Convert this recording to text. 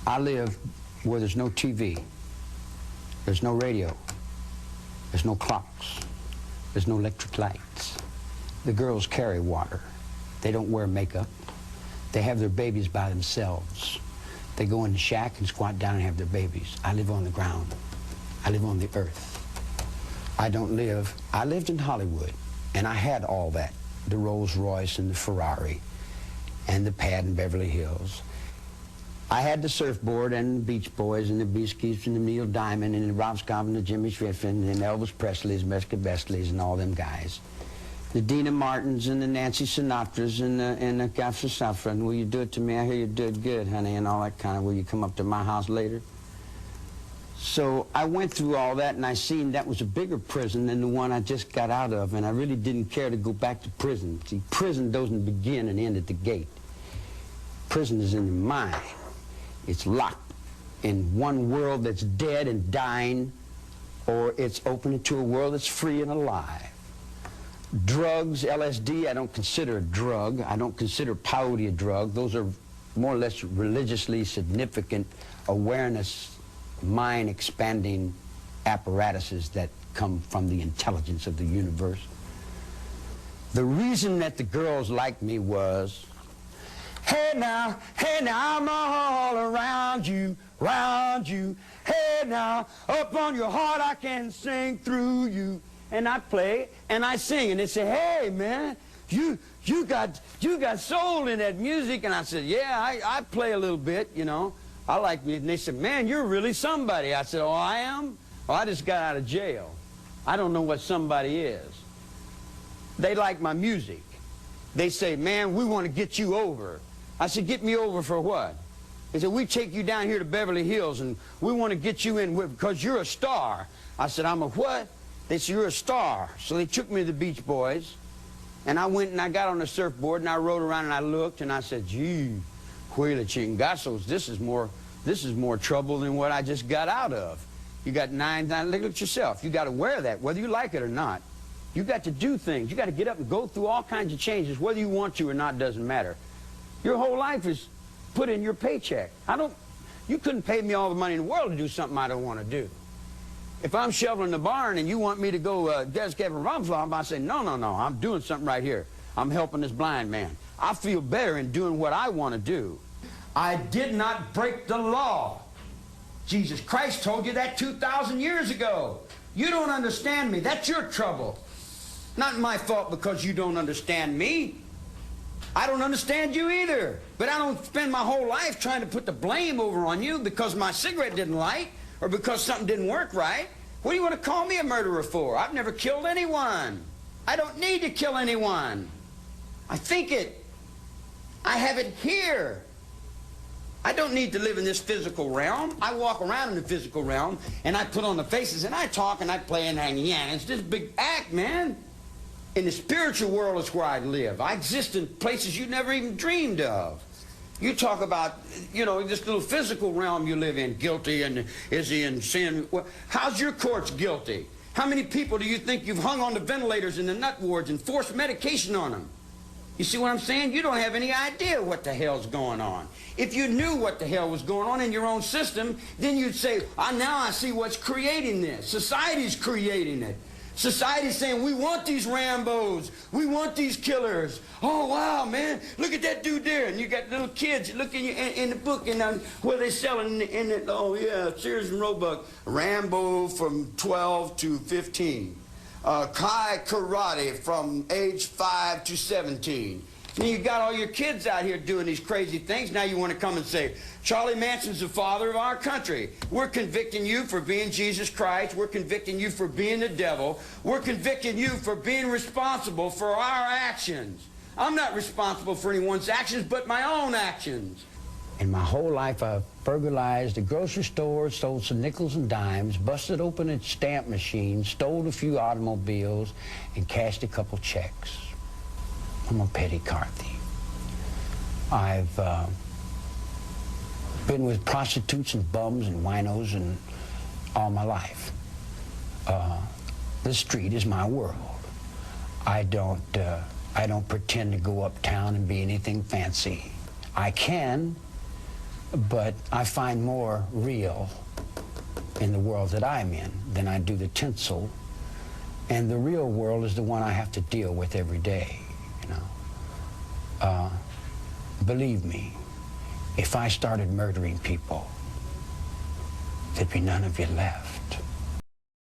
I live where there's no TV, there's no radio, there's no clocks, there's no electric lights. The girls carry water. They don't wear makeup. They have their babies by themselves. They go in the shack and squat down and have their babies. I live on the ground. I live on the earth. I lived in Hollywood, and I had all that. The Rolls Royce and the Ferrari and the pad in Beverly Hills. I had the surfboard and the Beach Boys and the Beasties and the Neil Diamond and the Rob Scott and the Jimmy Schiffrin and Elvis Presley's, Mesca Bestleys and all them guys. The Dina Martins and the Nancy Sinatras and the Gaffer Saffron. Will you do it to me? I hear you do it good, honey, and all that kind of. Will you come up to my house later? So I went through all that, and I seen that was a bigger prison than the one I just got out of, and I really didn't care to go back to prison. See, prison doesn't begin and end at the gate. Prison is in the mind. It's locked in one world that's dead and dying, or it's open to a world that's free and alive. Drugs, LSD, I don't consider a drug. I don't consider peyote a drug. Those are more or less religiously significant awareness, mind-expanding apparatuses that come from the intelligence of the universe. The reason that the girls liked me was, hey now, I'm all around you, round you. Hey now, up on your heart I can sing through you. And I play and I sing, and they say, hey man, you got soul in that music. And I said, yeah, I play a little bit, you know. I like music. And they said, man, you're really somebody. I said, oh, I am? Well, I just got out of jail. I don't know what somebody is. They like my music. They say, man, we want to get you over. I said, get me over for what? They said, we take you down here to Beverly Hills, and we want to get you in because you're a star. I said, I'm a what? They said, you're a star. So they took me to the Beach Boys, and I went and I got on the surfboard, and I rode around, and I looked, and I said, gee, Huila Chingazos, this is more trouble than what I just got out of. You got look at yourself. You got to wear that, whether you like it or not. You got to do things. You got to get up and go through all kinds of changes, whether you want to or not, doesn't matter. Your whole life is put in your paycheck. You couldn't pay me all the money in the world to do something I don't want to do. If I'm shoveling the barn and you want me to go Des Kevin Rumflop, I say, no, I'm doing something right here. I'm helping this blind man. I feel better in doing what I want to do. I did not break the law. Jesus Christ told you that 2,000 years ago. You don't understand me. That's your trouble. Not my fault because you don't understand me. I don't understand you either. But I don't spend my whole life trying to put the blame over on you because my cigarette didn't light or because something didn't work right. What do you want to call me a murderer for? I've never killed anyone. I don't need to kill anyone. I think it. I have it here. I don't need to live in this physical realm. I walk around in the physical realm, and I put on the faces, and I talk, and I play, and it's this big act, man. In the spiritual world is where I live. I exist in places you never even dreamed of. You talk about, you know, this little physical realm you live in, guilty, and is he in sin? Well, how's your courts guilty? How many people do you think you've hung on the ventilators in the nut wards and forced medication on them? You see what I'm saying? You don't have any idea what the hell's going on. If you knew what the hell was going on in your own system, then you'd say, now I see what's creating this. Society's creating it. Society's saying, we want these Rambos. We want these killers. Oh, wow, man. Look at that dude there. And you got little kids looking in the book and where they selling in it. Oh, yeah, Sears and Roebuck. Rambo from 12 to 15. Kai Karate from age 5 to 17. And you got all your kids out here doing these crazy things. Now you want to come and say, Charlie Manson's the father of our country. We're convicting you for being Jesus Christ. We're convicting you for being the devil. We're convicting you for being responsible for our actions. I'm not responsible for anyone's actions but my own actions. In my whole life, I've burglarized a grocery store, stole some nickels and dimes, busted open a stamp machine, stole a few automobiles, and cashed a couple checks. I'm a petty car thief. I've been with prostitutes and bums and winos and all my life. The street is my world. I don't pretend to go uptown and be anything fancy. I can, But I find more real in the world that I'm in than I do the tinsel. And the real world is the one I have to deal with every day, you know. Believe me, if I started murdering people, there'd be none of you left.